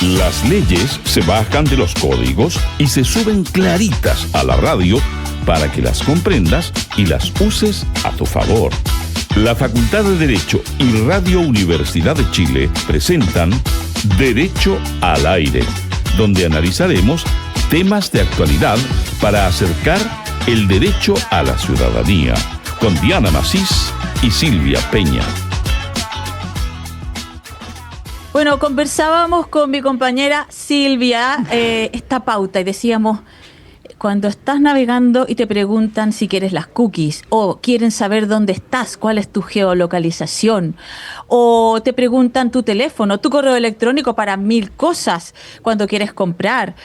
Las leyes se bajan de los códigos y se suben claritas a la radio para que las comprendas y las uses a tu favor. La Facultad de Derecho y Radio Universidad de Chile presentan Derecho al Aire, donde analizaremos temas de actualidad para acercar el derecho a la ciudadanía, con Diana Macís y Silvia Peña. Bueno, conversábamos con mi compañera Silvia esta pauta y decíamos, cuando estás navegando y te preguntan si quieres las cookies o quieren saber dónde estás, cuál es tu geolocalización, o te preguntan tu teléfono, tu correo electrónico para 1000 cosas cuando quieres comprar,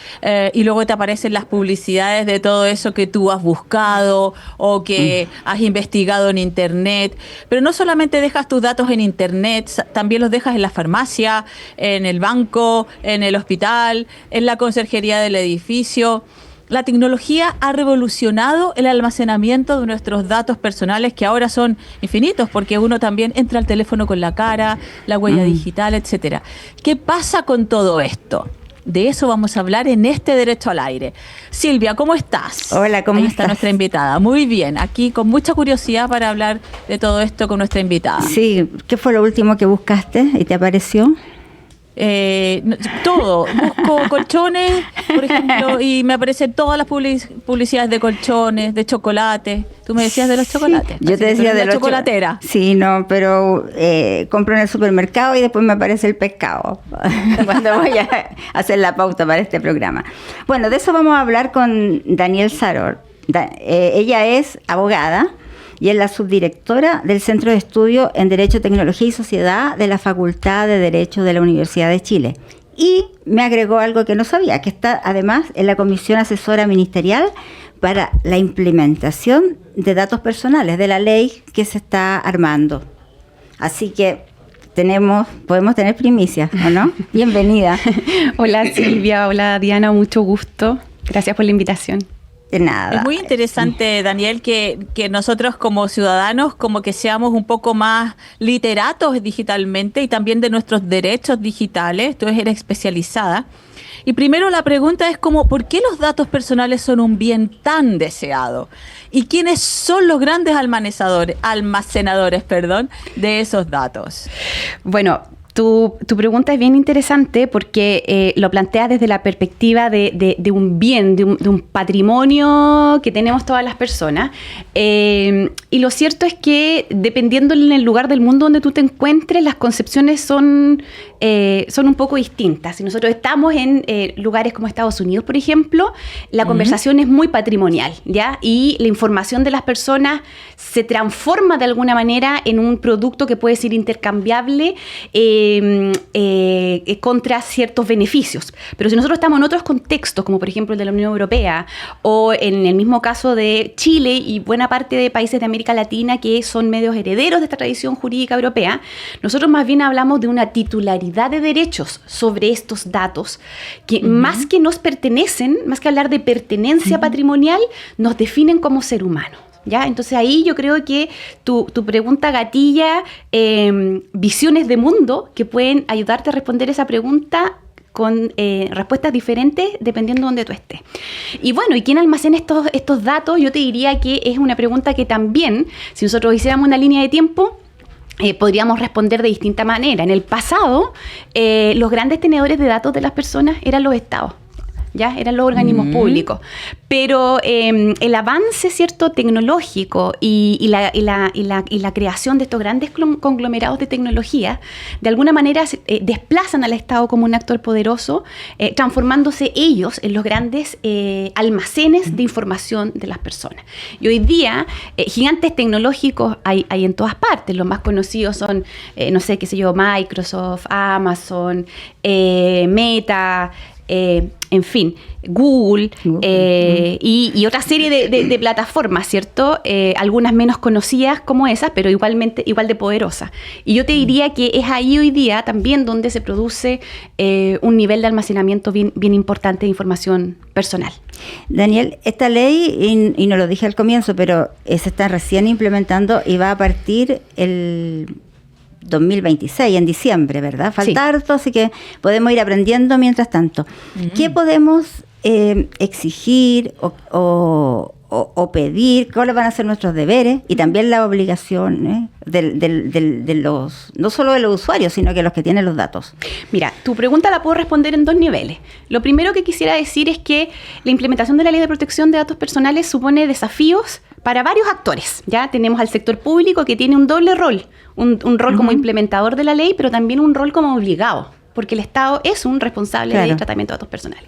y luego te aparecen las publicidades de todo eso que tú has buscado o que has investigado en internet. Pero no solamente dejas tus datos en internet, también los dejas en la farmacia, en el banco, en el hospital, en la conserjería del edificio. La tecnología ha revolucionado el almacenamiento de nuestros datos personales, que ahora son infinitos, porque uno también entra al teléfono con la cara, la huella digital, etcétera. ¿Qué pasa con todo esto? De eso vamos a hablar en este Derecho al Aire. Silvia, ¿cómo estás? Hola, ¿cómo estás? Ahí está nuestra invitada. Muy bien, aquí con mucha curiosidad para hablar de todo esto con nuestra invitada. Sí, ¿qué fue lo último que buscaste y te apareció? Todo. Busco colchones, por ejemplo, y me aparecen todas las publicidades de colchones, de chocolate. Tú me decías de los chocolates. Yo te decía de la chocolatera. Sí, no, pero compro en el supermercado y después me aparece el pescado cuando voy a hacer la pauta para este programa. Bueno, de eso vamos a hablar con Daniel Saror. Ella es abogada y es la subdirectora del Centro de Estudio en Derecho, Tecnología y Sociedad de la Facultad de Derecho de la Universidad de Chile. Y me agregó algo que no sabía, que está además en la Comisión Asesora Ministerial para la implementación de datos personales, de la ley que se está armando. Así que podemos tener primicias, ¿o no? Bienvenida. Hola Silvia, hola Diana, mucho gusto. Gracias por la invitación. De nada. Es muy interesante, Daniel, que nosotros como ciudadanos como que seamos un poco más literatos digitalmente y también de nuestros derechos digitales. Tú eres especializada. Y primero la pregunta es como, ¿por qué los datos personales son un bien tan deseado? ¿Y quiénes son los grandes almacenadores de esos datos? Bueno, tu pregunta es bien interesante porque lo plantea desde la perspectiva de un bien, de un patrimonio que tenemos todas las personas. Y lo cierto es que dependiendo en el lugar del mundo donde tú te encuentres, las concepciones son un poco distintas. Si nosotros estamos en lugares como Estados Unidos, por ejemplo, la conversación es muy patrimonial, ¿ya? Y la información de las personas se transforma de alguna manera en un producto que puede ser intercambiable contra ciertos beneficios. Pero si nosotros estamos en otros contextos, como por ejemplo el de la Unión Europea, o en el mismo caso de Chile y buena parte de países de América Latina que son medios herederos de esta tradición jurídica europea, nosotros más bien hablamos de una titularidad de derechos sobre estos datos que más que nos pertenecen, más que hablar de pertenencia patrimonial, nos definen como ser humano. ¿Ya? Entonces ahí yo creo que tu pregunta gatilla visiones de mundo que pueden ayudarte a responder esa pregunta con respuestas diferentes dependiendo de donde tú estés. Y bueno, ¿y quién almacena estos datos? Yo te diría que es una pregunta que también, si nosotros hiciéramos una línea de tiempo, podríamos responder de distinta manera. En el pasado, los grandes tenedores de datos de las personas eran los estados. ¿Ya? Eran los organismos públicos. Pero el avance, ¿cierto?, tecnológico y la creación de estos grandes conglomerados de tecnología, de alguna manera desplazan al Estado como un actor poderoso, transformándose ellos en los grandes almacenes de información de las personas. Y hoy día, gigantes tecnológicos hay en todas partes. Los más conocidos son, Microsoft, Amazon, Meta, en fin, Google y otra serie de plataformas, ¿cierto? Algunas menos conocidas como esas, pero igual de poderosas. Y yo te diría que es ahí hoy día también donde se produce un nivel de almacenamiento bien importante de información personal. Daniel, esta ley, y no lo dije al comienzo, pero se está recién implementando y va a partir el 2026, en diciembre, ¿verdad? Falta Sí. harto, así que podemos ir aprendiendo mientras tanto. ¿Qué podemos exigir o pedir? ¿Cuáles van a ser nuestros deberes? Y también las obligaciones de los, no solo de los usuarios, sino que los que tienen los datos. Mira, tu pregunta la puedo responder en 2 niveles. Lo primero que quisiera decir es que la implementación de la Ley de Protección de Datos Personales supone desafíos para varios actores. Ya tenemos al sector público, que tiene un doble rol, un rol como implementador de la ley, pero también un rol como obligado, porque el Estado es un responsable del tratamiento de datos personales.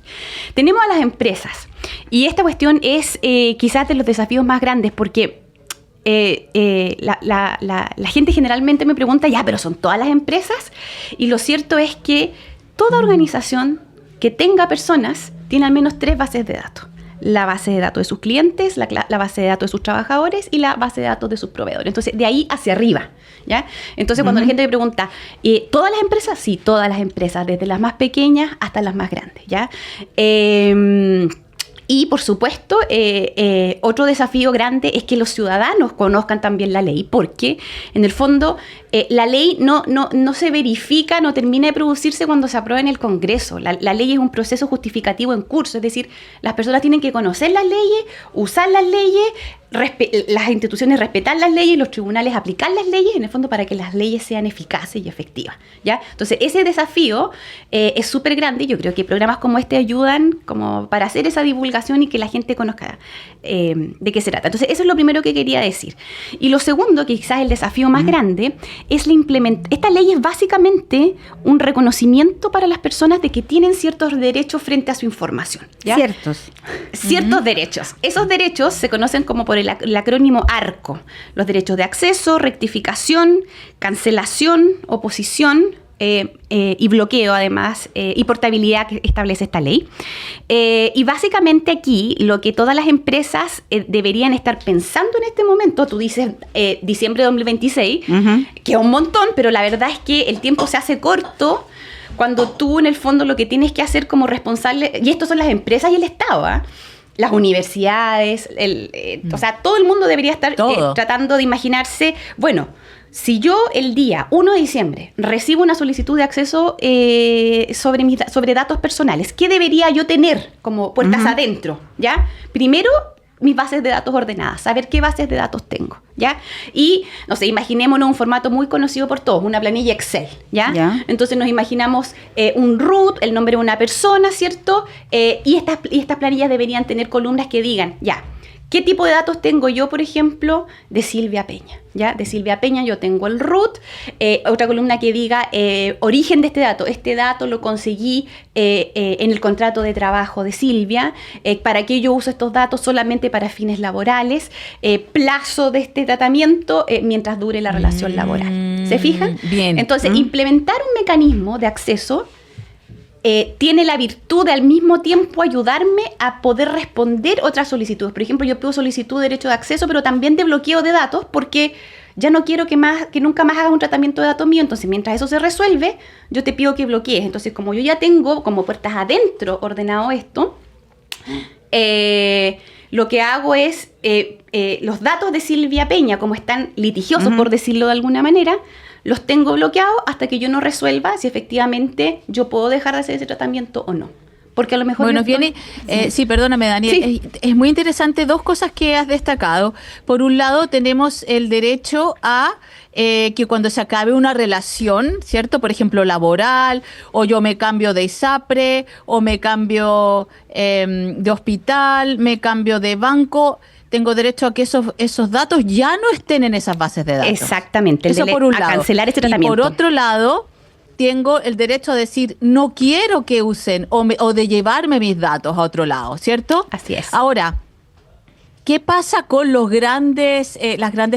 Tenemos a las empresas, y esta cuestión es quizás de los desafíos más grandes, porque la gente generalmente me pregunta, ya, pero ¿son todas las empresas? Y lo cierto es que toda organización que tenga personas tiene al menos 3 bases de datos. La base de datos de sus clientes, la base de datos de sus trabajadores y la base de datos de sus proveedores. Entonces, de ahí hacia arriba, ¿ya? Entonces, cuando la gente me pregunta, ¿todas las empresas? Sí, todas las empresas, desde las más pequeñas hasta las más grandes, ¿ya? Y, por supuesto, otro desafío grande es que los ciudadanos conozcan también la ley, porque, en el fondo, la ley no se verifica, no termina de producirse cuando se aprueba en el Congreso. La ley es un proceso justificativo en curso, es decir, las personas tienen que conocer las leyes, usar las leyes, las instituciones respetar las leyes, los tribunales aplicar las leyes, en el fondo, para que las leyes sean eficaces y efectivas, ¿ya? Entonces, ese desafío es súper grande, y yo creo que programas como este ayudan como para hacer esa divulgación y que la gente conozca de qué se trata. Entonces, eso es lo primero que quería decir. Y lo segundo, que quizás es el desafío más grande, es esta ley es básicamente un reconocimiento para las personas de que tienen ciertos derechos frente a su información, ¿ya? Ciertos derechos. Esos derechos se conocen como por el acrónimo ARCO: los derechos de acceso, rectificación, cancelación, oposición y bloqueo, además, y portabilidad que establece esta ley. Y básicamente aquí lo que todas las empresas deberían estar pensando en este momento, tú dices diciembre de 2026, que es un montón, pero la verdad es que el tiempo se hace corto cuando tú, en el fondo, lo que tienes que hacer como responsable, y estos son las empresas y el Estado, las universidades, o sea, todo el mundo debería estar tratando de imaginarse, bueno, si yo el día 1 de diciembre recibo una solicitud de acceso sobre datos personales, ¿qué debería yo tener como puertas adentro? ¿Ya? Primero, mis bases de datos ordenadas, saber qué bases de datos tengo, ¿ya? Y, no sé, imaginémonos un formato muy conocido por todos, una planilla Excel, ¿ya? Entonces nos imaginamos un root, el nombre de una persona, ¿cierto? Y estas planillas deberían tener columnas que digan, ya, ¿qué tipo de datos tengo yo, por ejemplo, de Silvia Peña? ¿Ya? De Silvia Peña yo tengo el root, otra columna que diga origen de este dato. Este dato lo conseguí en el contrato de trabajo de Silvia. ¿Para qué yo uso estos datos? Solamente para fines laborales. Plazo de este tratamiento mientras dure la relación laboral. ¿Se fijan? Bien. Entonces, implementar un mecanismo de acceso tiene la virtud de al mismo tiempo ayudarme a poder responder otras solicitudes. Por ejemplo, yo pido solicitud de derecho de acceso, pero también de bloqueo de datos, porque ya no quiero que nunca más hagas un tratamiento de datos mío. Entonces, mientras eso se resuelve, yo te pido que bloquees. Entonces, como yo ya tengo como puertas adentro ordenado esto, lo que hago es los datos de Silvia Peña, como están litigiosos, por decirlo de alguna manera, los tengo bloqueados hasta que yo no resuelva si efectivamente yo puedo dejar de hacer ese tratamiento o no. Porque a lo mejor... Bueno, viene... sí, perdóname, Daniel. Sí. Es muy interesante 2 cosas que has destacado. Por un lado, tenemos el derecho a que cuando se acabe una relación, ¿cierto? Por ejemplo, laboral, o yo me cambio de ISAPRE, o me cambio de hospital, me cambio de banco, tengo derecho a que esos datos ya no estén en esas bases de datos. Exactamente. Eso por un lado. A cancelar este tratamiento. Y por otro lado, tengo el derecho a decir, no quiero que usen o de llevarme mis datos a otro lado, ¿cierto? Así es. Ahora, ¿qué pasa con las grandes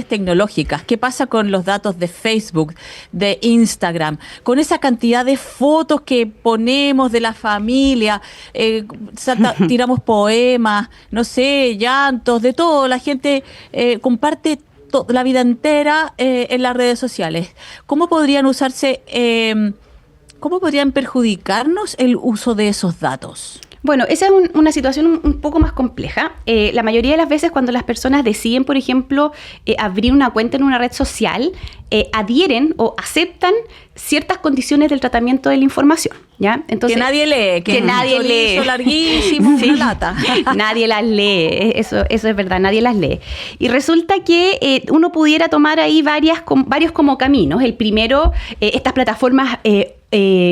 tecnológicas? ¿Qué pasa con los datos de Facebook, de Instagram? Con esa cantidad de fotos que ponemos de la familia, tiramos poemas, no sé, llantos, de todo. La gente comparte la vida entera en las redes sociales. ¿Cómo podrían usarse, cómo podrían perjudicarnos el uso de esos datos? Bueno, esa es una situación un poco más compleja. La mayoría de las veces cuando las personas deciden, por ejemplo, abrir una cuenta en una red social, adhieren o aceptan ciertas condiciones del tratamiento de la información, ¿ya? Entonces, que nadie lee, que nadie lee. Larguísimo, sí. Una lata. Nadie las lee, eso es verdad, nadie las lee. Y resulta que uno pudiera tomar ahí varios como caminos. El primero, estas plataformas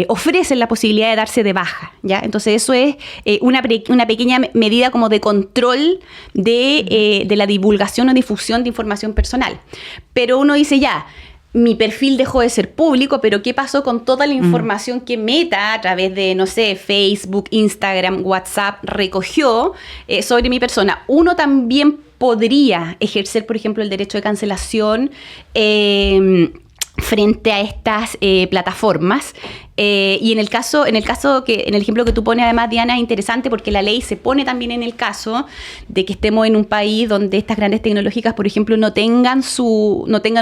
ofrecen la posibilidad de darse de baja, ¿ya? Entonces eso es una pequeña medida como de control de la divulgación o difusión de información personal. Pero uno dice ya, mi perfil dejó de ser público, pero ¿qué pasó con toda la información que Meta a través de, no sé, Facebook, Instagram, WhatsApp recogió sobre mi persona? Uno también podría ejercer, por ejemplo, el derecho de cancelación frente a estas plataformas. Y en el ejemplo que tú pones, además, Diana, es interesante porque la ley se pone también en el caso de que estemos en un país donde estas grandes tecnológicas, por ejemplo, no tengan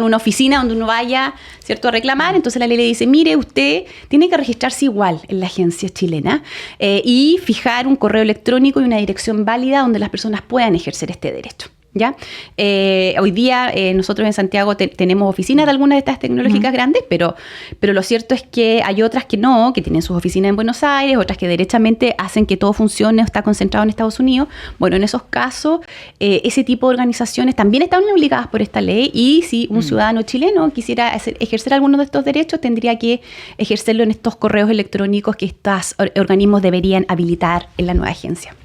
una oficina donde uno vaya, ¿cierto?, a reclamar. Entonces la ley le dice, mire, usted tiene que registrarse igual en la agencia chilena y fijar un correo electrónico y una dirección válida donde las personas puedan ejercer este derecho, ¿ya? Hoy día nosotros en Santiago tenemos oficinas de algunas de estas tecnológicas grandes, pero lo cierto es que hay otras que no, que tienen sus oficinas en Buenos Aires, otras que derechamente hacen que todo funcione o está concentrado en Estados Unidos. Bueno, en esos casos, ese tipo de organizaciones también están obligadas por esta ley, y si un ciudadano chileno quisiera ejercer alguno de estos derechos, tendría que ejercerlo en estos correos electrónicos que estos organismos deberían habilitar en la nueva agencia.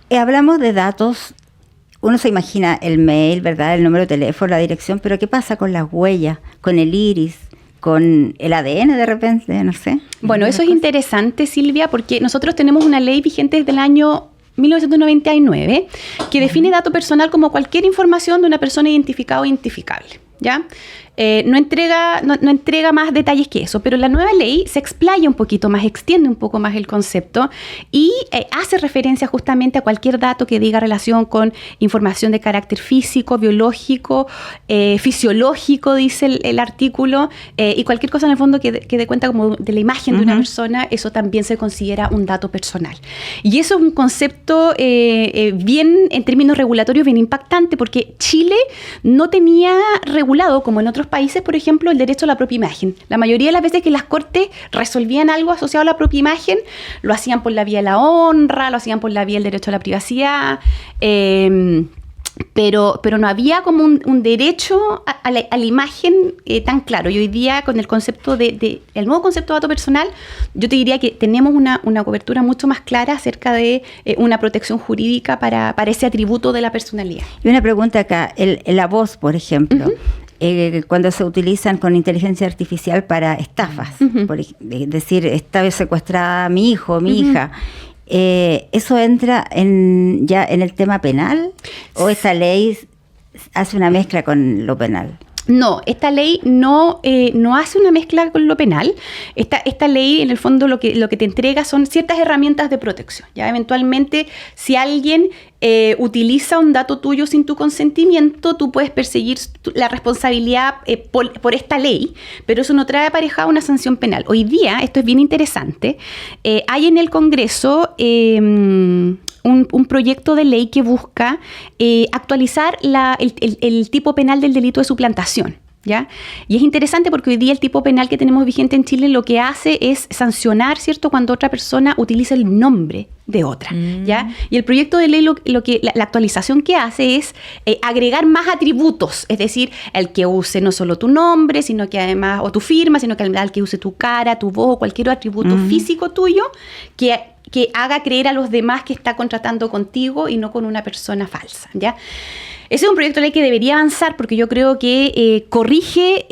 Hablamos de datos. Uno se imagina el mail, ¿verdad?, el número de teléfono, la dirección, pero ¿qué pasa con las huellas, con el iris, con el ADN de repente? No sé. Bueno, eso es interesante, Silvia, porque nosotros tenemos una ley vigente desde el año 1999 que define dato personal como cualquier información de una persona identificada o identificable, ¿ya? No entrega más detalles que eso, pero la nueva ley se explaya un poquito más, extiende un poco más el concepto y hace referencia justamente a cualquier dato que diga relación con información de carácter físico, biológico, fisiológico, dice el artículo, y cualquier cosa en el fondo que dé cuenta como de la imagen de una persona. Eso también se considera un dato personal. Y eso es un concepto bien, en términos regulatorios, bien impactante, porque Chile no tenía regulado, como en otros países, por ejemplo, el derecho a la propia imagen. La mayoría de las veces que las cortes resolvían algo asociado a la propia imagen, lo hacían por la vía de la honra, lo hacían por la vía del derecho a la privacidad, pero no había como un derecho a la imagen tan claro. Y hoy día, con el concepto el nuevo concepto de dato personal, yo te diría que tenemos una cobertura mucho más clara acerca de una protección jurídica para ese atributo de la personalidad. Y una pregunta acá, la voz, por ejemplo, cuando se utilizan con inteligencia artificial para estafas, por decir, esta vez secuestrada mi hijo, mi hija, ¿eso entra ya en el tema penal? ¿O esta ley hace una mezcla con lo penal? No, esta ley no hace una mezcla con lo penal. Esta ley, en el fondo, lo que te entrega son ciertas herramientas de protección. Ya, eventualmente, si alguien utiliza un dato tuyo sin tu consentimiento, tú puedes perseguir la responsabilidad por esta ley, pero eso no trae aparejada una sanción penal. Hoy día, esto es bien interesante, hay en el Congreso un proyecto de ley que busca actualizar el tipo penal del delito de suplantación, ¿ya? Y es interesante porque hoy día el tipo penal que tenemos vigente en Chile lo que hace es sancionar, ¿cierto?, cuando otra persona utiliza el nombre de otra, ¿ya? Y el proyecto de ley la actualización que hace es agregar más atributos, es decir, el que use no solo tu nombre, sino que además, o tu firma, sino que al que use tu cara, tu voz o cualquier atributo físico tuyo que haga creer a los demás que está contratando contigo y no con una persona falsa, ¿ya? Ese es un proyecto de ley que debería avanzar porque yo creo que corrige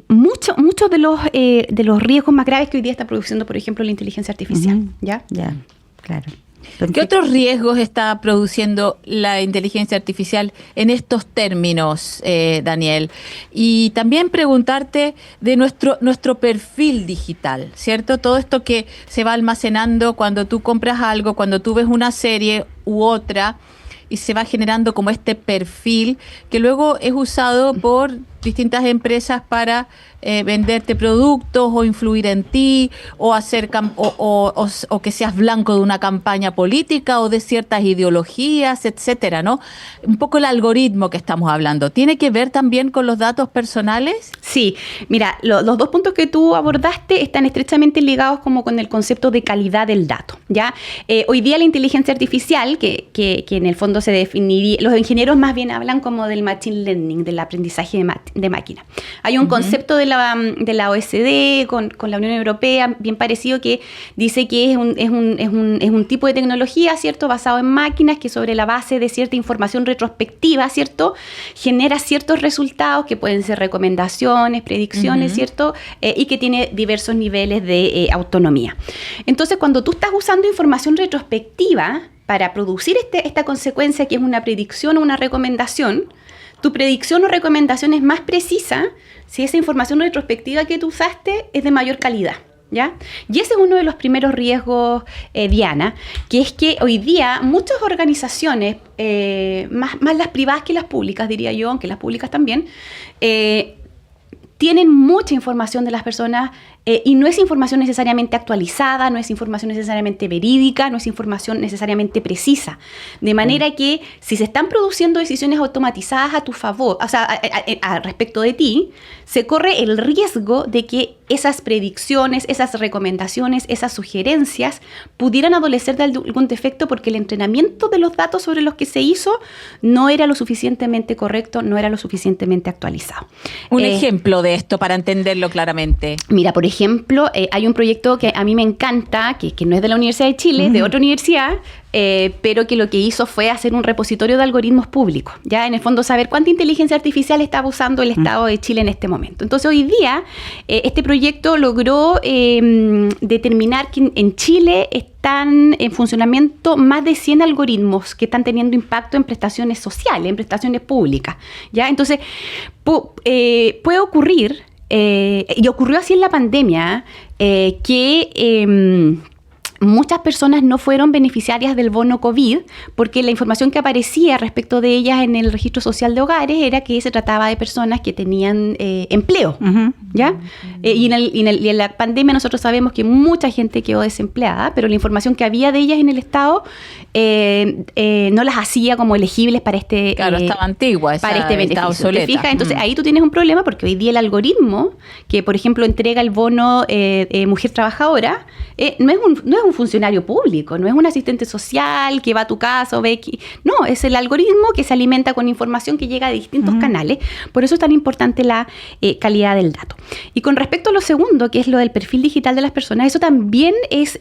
muchos de los riesgos más graves que hoy día está produciendo, por ejemplo, la inteligencia artificial, ¿ya? Ya, claro. ¿Qué otros riesgos está produciendo la inteligencia artificial en estos términos, Daniel? Y también preguntarte de nuestro perfil digital, ¿cierto? Todo esto que se va almacenando cuando tú compras algo, cuando tú ves una serie u otra, y se va generando como este perfil que luego es usado por distintas empresas para venderte productos o influir en ti o hacer o que seas blanco de una campaña política o de ciertas ideologías, etcétera, ¿no? Un poco el algoritmo que estamos hablando, ¿tiene que ver también con los datos personales? Sí, mira, los dos puntos que tú abordaste están estrechamente ligados como con el concepto de calidad del dato, ¿ya? Hoy día la inteligencia artificial, que en el fondo se definiría, los ingenieros más bien hablan como del machine learning, del aprendizaje de máquina. Hay un concepto de la OECD con la Unión Europea bien parecido que dice que es un tipo de tecnología, ¿cierto?, basado en máquinas que sobre la base de cierta información retrospectiva, ¿cierto?, genera ciertos resultados que pueden ser recomendaciones, predicciones, ¿cierto?, y que tiene diversos niveles de autonomía. Entonces, cuando tú estás usando información retrospectiva para producir esta consecuencia que es una predicción o una recomendación, tu predicción o recomendación es más precisa si esa información retrospectiva que tú usaste es de mayor calidad, ¿ya? Y ese es uno de los primeros riesgos, Diana, que es que hoy día muchas organizaciones, más las privadas que las públicas, diría yo, aunque las públicas también, tienen mucha información de las personas y no es información necesariamente actualizada, no es información necesariamente verídica, no es información necesariamente precisa. De manera que si se están produciendo decisiones automatizadas a tu favor, o sea, respecto de ti, se corre el riesgo de que esas predicciones, esas recomendaciones, esas sugerencias pudieran adolecer de algún defecto porque el entrenamiento de los datos sobre los que se hizo no era lo suficientemente correcto, no era lo suficientemente actualizado. Un ejemplo de esto para entenderlo claramente. Mira, por ejemplo, hay un proyecto que a mí me encanta, que no es de la Universidad de Chile, es de otra universidad, pero que lo que hizo fue hacer un repositorio de algoritmos públicos, ya en el fondo saber cuánta inteligencia artificial estaba usando el Estado de Chile en este momento. Entonces hoy día este proyecto logró determinar que en Chile están en funcionamiento más de 100 algoritmos que están teniendo impacto en prestaciones sociales, en prestaciones públicas, ¿ya? Entonces puede ocurrir, y ocurrió así en la pandemia, que muchas personas no fueron beneficiarias del bono COVID porque la información que aparecía respecto de ellas en el registro social de hogares era que se trataba de personas que tenían empleo, ¿ya? Y en la pandemia nosotros sabemos que mucha gente quedó desempleada, pero la información que había de ellas en el Estado no las hacía como elegibles para este Claro, estaba antigua, para este beneficio. obsoleta. ¿Te fijas? Entonces ahí tú tienes un problema porque hoy día el algoritmo que, por ejemplo, entrega el bono mujer trabajadora no es un funcionario público, no es un asistente social que va a tu casa o ve que, no, es el algoritmo que se alimenta con información que llega de distintos canales. Por eso es tan importante la calidad del dato. Y con respecto a lo segundo, que es lo del perfil digital de las personas, eso también es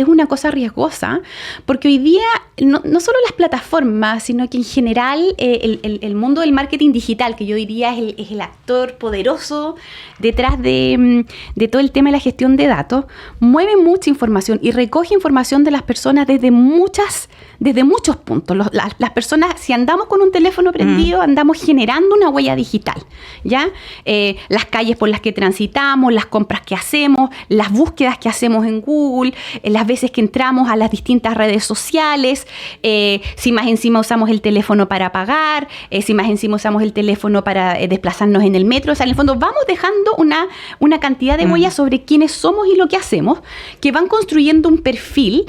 una cosa riesgosa, porque hoy día no solo las plataformas, sino que en general el mundo del marketing digital, que yo diría es el actor poderoso detrás de todo el tema de la gestión de datos, mueve mucha información y recoge información de las personas desde muchos puntos. Las personas, si andamos con un teléfono prendido, andamos generando una huella digital, ¿ya? Las calles por las que transitamos, las compras que hacemos, las búsquedas que hacemos en Google, las veces que entramos a las distintas redes sociales, si más encima usamos el teléfono para pagar, si más encima usamos el teléfono para desplazarnos en el metro. O sea, en el fondo vamos dejando una cantidad de huellas sobre quiénes somos y lo que hacemos, que van construyendo un perfil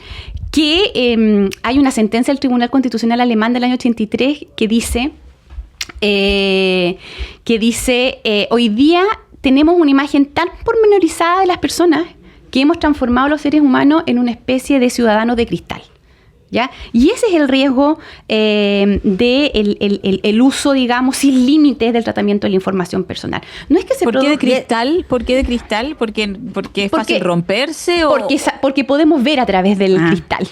que hay una sentencia del Tribunal Constitucional Alemán del año 83 que dice hoy día tenemos una imagen tan pormenorizada de las personas que hemos transformado a los seres humanos en una especie de ciudadanos de cristal, ¿ya? Y ese es el riesgo el uso, digamos, sin límites del tratamiento de la información personal. No es que se ¿Por qué de cristal? ¿Por qué de cristal? ¿Porque es fácil romperse? Porque podemos ver a través del cristal.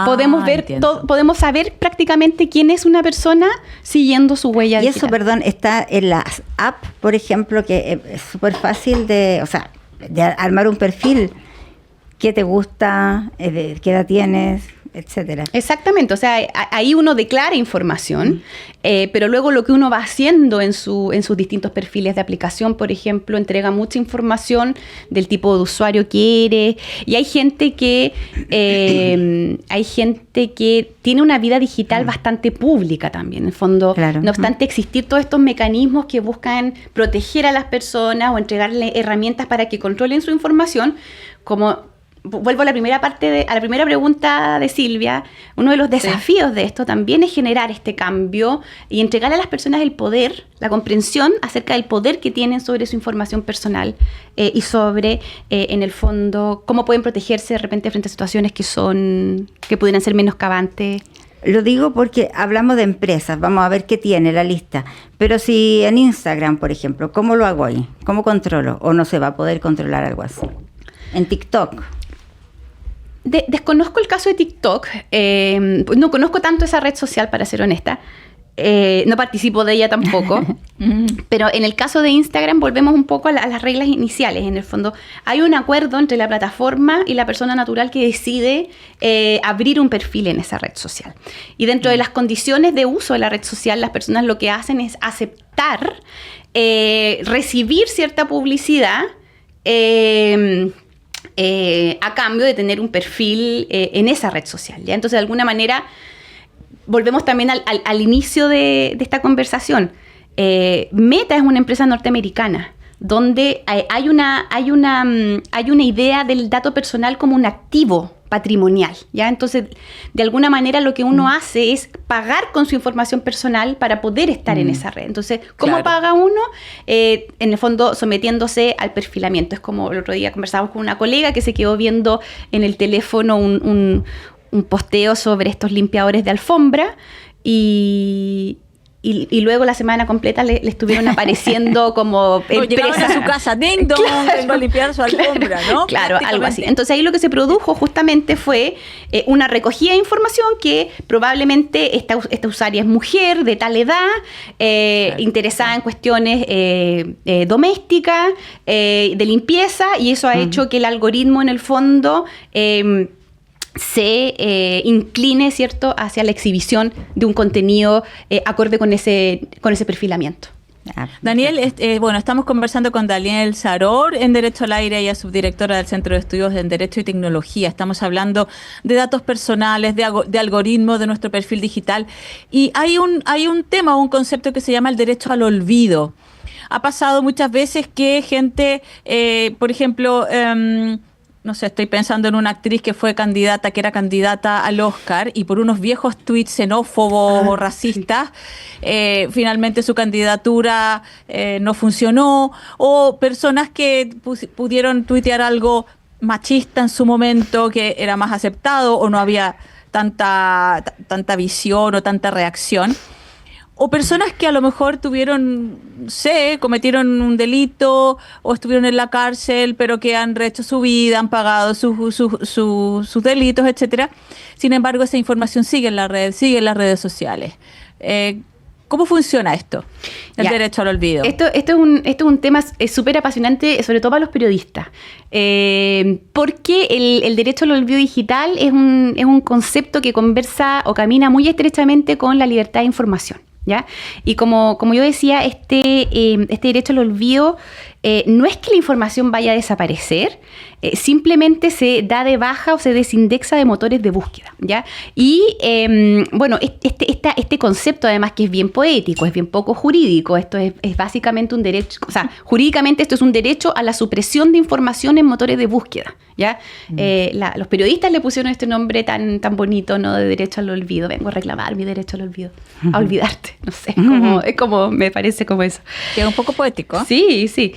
Podemos ver podemos saber prácticamente quién es una persona siguiendo su huella digital. Y eso, perdón, está en las apps, por ejemplo, que es súper fácil de armar un perfil. ¿Qué te gusta? ¿Qué edad tienes? etcétera. Exactamente, o sea, ahí uno declara información, pero luego lo que uno va haciendo en sus distintos perfiles de aplicación, por ejemplo, entrega mucha información del tipo de usuario que eres, y hay gente que tiene una vida digital bastante pública también, en el fondo, Claro. no obstante existir todos estos mecanismos que buscan proteger a las personas o entregarle herramientas para que controlen su información, como... Vuelvo a la primera pregunta de Silvia. Uno de los desafíos de esto también es generar este cambio y entregarle a las personas el poder, la comprensión acerca del poder que tienen sobre su información personal y sobre, en el fondo, cómo pueden protegerse de repente frente a situaciones que pudieran ser menoscabantes. Lo digo porque hablamos de empresas, vamos a ver qué tiene la lista. Pero si en Instagram, por ejemplo, ¿cómo lo hago ahí? ¿Cómo controlo? ¿O no se va a poder controlar algo así? En TikTok. Desconozco el caso de TikTok, no conozco tanto esa red social, para ser honesta, no participo de ella tampoco, pero en el caso de Instagram volvemos un poco a las reglas iniciales. En el fondo hay un acuerdo entre la plataforma y la persona natural que decide abrir un perfil en esa red social. Y dentro de las condiciones de uso de la red social, las personas lo que hacen es aceptar, recibir cierta publicidad, a cambio de tener un perfil en esa red social, ¿ya? Entonces, de alguna manera, volvemos también al inicio de esta conversación. Meta es una empresa norteamericana donde hay una idea del dato personal como un activo patrimonial, ¿ya? Entonces, de alguna manera lo que uno hace es pagar con su información personal para poder estar en esa red. Entonces, ¿cómo paga uno? En el fondo, sometiéndose al perfilamiento. Es como el otro día conversábamos con una colega que se quedó viendo en el teléfono un posteo sobre estos limpiadores de alfombra y luego la semana completa le estuvieron apareciendo como llegaban a su casa, ding dong, vengo a limpiar su alfombra, ¿no? Claro, algo así. Entonces ahí lo que se produjo justamente fue una recogida de información que probablemente esta usuaria es mujer de tal edad, interesada en cuestiones domésticas, de limpieza, y eso ha hecho que el algoritmo en el fondo se incline, ¿cierto?, hacia la exhibición de un contenido acorde con ese perfilamiento. Daniel, estamos conversando con Daniel Saror en Derecho al Aire, ella es subdirectora del Centro de Estudios en Derecho y Tecnología. Estamos hablando de datos personales, de algoritmos, de nuestro perfil digital. Y hay un tema, un concepto que se llama el derecho al olvido. Ha pasado muchas veces que gente, por ejemplo, no sé, estoy pensando en una actriz que era candidata al Oscar y por unos viejos tweets xenófobos o racistas, finalmente su candidatura no funcionó, o personas que pudieron tuitear algo machista en su momento que era más aceptado o no había tanta visión o tanta reacción. O personas que a lo mejor cometieron un delito o estuvieron en la cárcel, pero que han rehecho su vida, han pagado sus delitos, etcétera. Sin embargo, esa información sigue en la red, sigue en las redes sociales. ¿Cómo funciona esto? El derecho al olvido. Esto es un tema súper apasionante, sobre todo para los periodistas. Porque el derecho al olvido digital es un concepto que conversa o camina muy estrechamente con la libertad de información, ¿ya? Y como yo decía, este derecho al olvido no es que la información vaya a desaparecer, simplemente se da de baja o se desindexa de motores de búsqueda, ¿ya? Y este concepto, además, que es bien poético, es bien poco jurídico, esto es básicamente un derecho, o sea, jurídicamente esto es un derecho a la supresión de información en motores de búsqueda, ¿ya? Los periodistas le pusieron este nombre tan bonito, ¿no?, de derecho al olvido. Vengo a reclamar mi derecho al olvido, a olvidarte, no sé, es como me parece como eso. Que es un poco poético. Sí.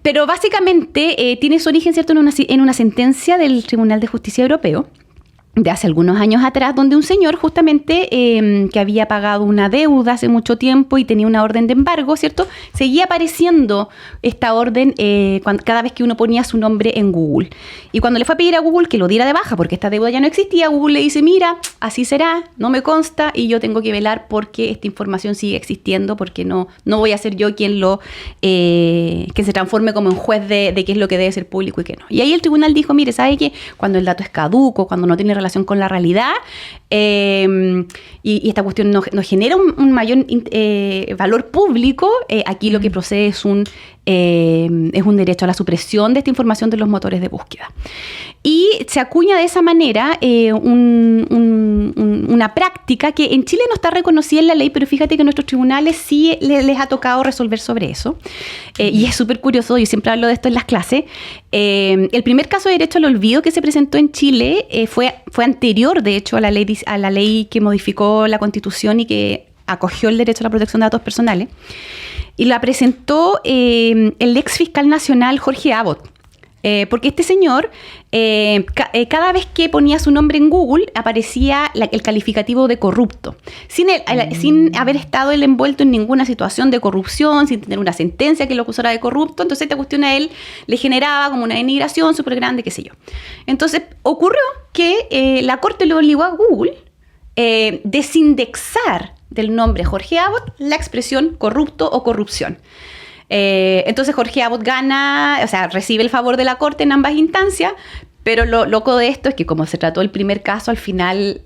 Pero básicamente tiene su origen, ¿cierto?, en una sentencia del Tribunal de Justicia Europeo de hace algunos años atrás, donde un señor justamente que había pagado una deuda hace mucho tiempo y tenía una orden de embargo, ¿cierto?, seguía apareciendo esta orden cada vez que uno ponía su nombre en Google. Y cuando le fue a pedir a Google que lo diera de baja porque esta deuda ya no existía, Google le dice: mira, así será, no me consta y yo tengo que velar porque esta información sigue existiendo, porque no voy a ser yo quien que se transforme como en juez de qué es lo que debe ser público y qué no. Y ahí el tribunal dijo: mire, ¿sabe qué? Cuando el dato es caduco, cuando no tiene relación relación con la realidad, y esta cuestión nos genera un mayor valor público. Aquí lo que procede es un derecho a la supresión de esta información de los motores de búsqueda. Y se acuña de esa manera una práctica que en Chile no está reconocida en la ley, pero fíjate que a nuestros tribunales sí les ha tocado resolver sobre eso. Y es súper curioso, yo siempre hablo de esto en las clases. El primer caso de derecho al olvido que se presentó en Chile fue anterior, de hecho, a la ley que modificó la Constitución y que acogió el derecho a la protección de datos personales. Y la presentó el ex fiscal nacional Jorge Abbott. Porque este señor, cada vez que ponía su nombre en Google, aparecía el calificativo de corrupto, sin haber estado él envuelto en ninguna situación de corrupción, sin tener una sentencia que lo acusara de corrupto. Entonces esta cuestión a él le generaba como una denigración súper grande, qué sé yo. Entonces ocurrió que la Corte le obligó a Google desindexar del nombre Jorge Abbott la expresión corrupto o corrupción. Entonces Jorge Abbott recibe el favor de la Corte en ambas instancias, pero lo loco de esto es que como se trató el primer caso, al final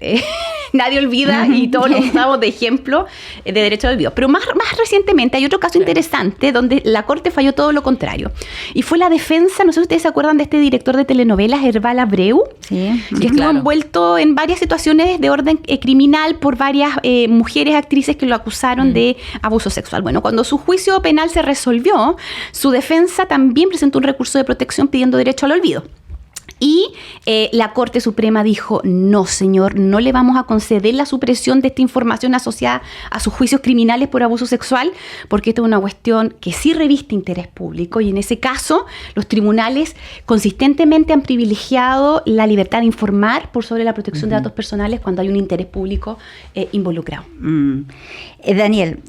nadie olvida y todos lo usamos de ejemplo de derecho al olvido. Pero más recientemente hay otro caso interesante donde la Corte falló todo lo contrario. Y fue la defensa, no sé si ustedes se acuerdan de este director de telenovelas, Herval Abreu, que estuvo envuelto en varias situaciones de orden criminal por varias mujeres actrices que lo acusaron de abuso sexual. Bueno, cuando su juicio penal se resolvió, su defensa también presentó un recurso de protección pidiendo derecho al olvido. Y la Corte Suprema dijo, no señor, no le vamos a conceder la supresión de esta información asociada a sus juicios criminales por abuso sexual, porque esta es una cuestión que sí reviste interés público, y en ese caso los tribunales consistentemente han privilegiado la libertad de informar por sobre la protección de datos personales cuando hay un interés público involucrado. Daniel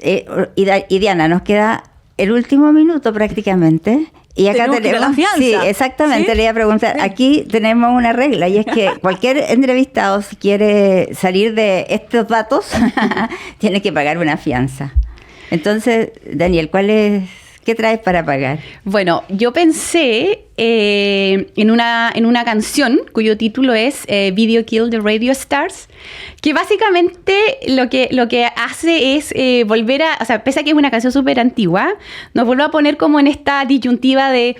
y Diana, nos queda el último minuto prácticamente. Y acá tenemos la fianza. Sí, exactamente, ¿sí? Le iba a preguntar, sí. Aquí tenemos una regla, y es que cualquier entrevistado, si quiere salir de estos datos, tiene que pagar una fianza. Entonces, Daniel, ¿qué traes para pagar? Bueno, yo pensé en una canción cuyo título es Video Kill the Radio Stars, que básicamente lo que hace es volver a, o sea, pese a que es una canción súper antigua, nos vuelve a poner como en esta disyuntiva de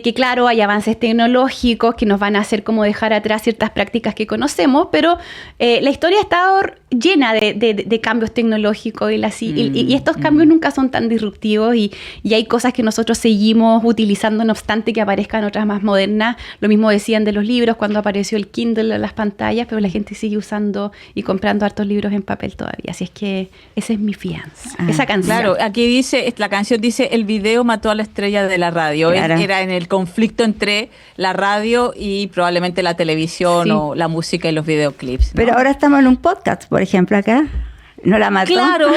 que, claro, hay avances tecnológicos que nos van a hacer como dejar atrás ciertas prácticas que conocemos, pero la historia ha estado llena de cambios tecnológicos y estos cambios nunca son tan disruptivos, y hay cosas que nosotros seguimos utilizando, no obstante que aparezcan otras más modernas. Lo mismo decían de los libros cuando apareció el Kindle en las pantallas, pero la gente sigue usando y comprando hartos libros en papel todavía. Así es que esa es mi fianza, esa canción. Claro, aquí dice, la canción dice, el video mató a la estrella de la radio. Claro. Era en el conflicto entre la radio y probablemente la televisión, sí, o la música y los videoclips, ¿no? Pero ahora estamos en un podcast, por ejemplo, acá. ¿No la mató? Claro,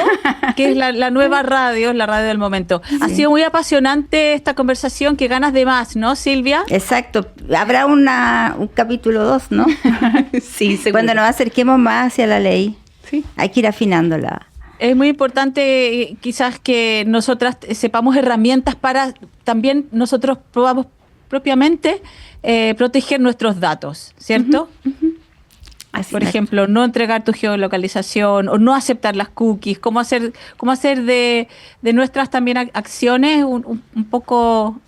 que es la nueva radio, la radio del momento. Sí. Ha sido muy apasionante esta conversación, que ganas de más, ¿no, Silvia? Exacto. Habrá un capítulo 2, ¿no? Sí, seguro. Cuando nos acerquemos más hacia la ley, sí, hay que ir afinándola. Es muy importante quizás que nosotras sepamos herramientas para también nosotros podamos propiamente proteger nuestros datos, ¿cierto? Por ejemplo, no entregar tu geolocalización o no aceptar las cookies, cómo hacer de nuestras también acciones un poco,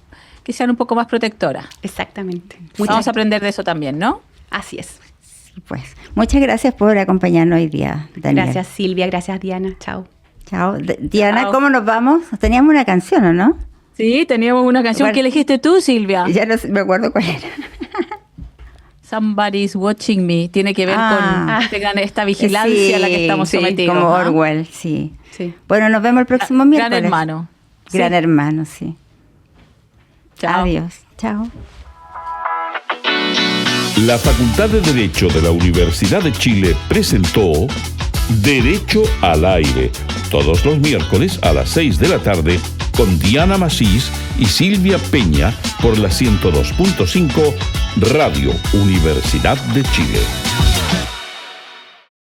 que sean un poco más protectoras. Exactamente. Vamos a aprender de eso también, ¿no? Así es. Sí, pues. Muchas gracias por acompañarnos hoy día, Daniel. Gracias, Silvia. Gracias, Diana. Chao. Chao. Diana, Chao. ¿Cómo nos vamos? Teníamos una canción, ¿o no? Sí, teníamos una canción. Bueno, que elegiste tú, Silvia. Ya no me acuerdo cuál era. Somebody's watching me. Tiene que ver con esta vigilancia a la que estamos sometidos. Como Orwell, sí. Bueno, nos vemos el próximo miércoles. Gran hermano. Gran hermano, sí. Chao. Adiós. Chao. La Facultad de Derecho de la Universidad de Chile presentó Derecho al Aire, todos los miércoles a las 6 de la tarde, con Diana Masís y Silvia Peña por la 102.5 Radio Universidad de Chile.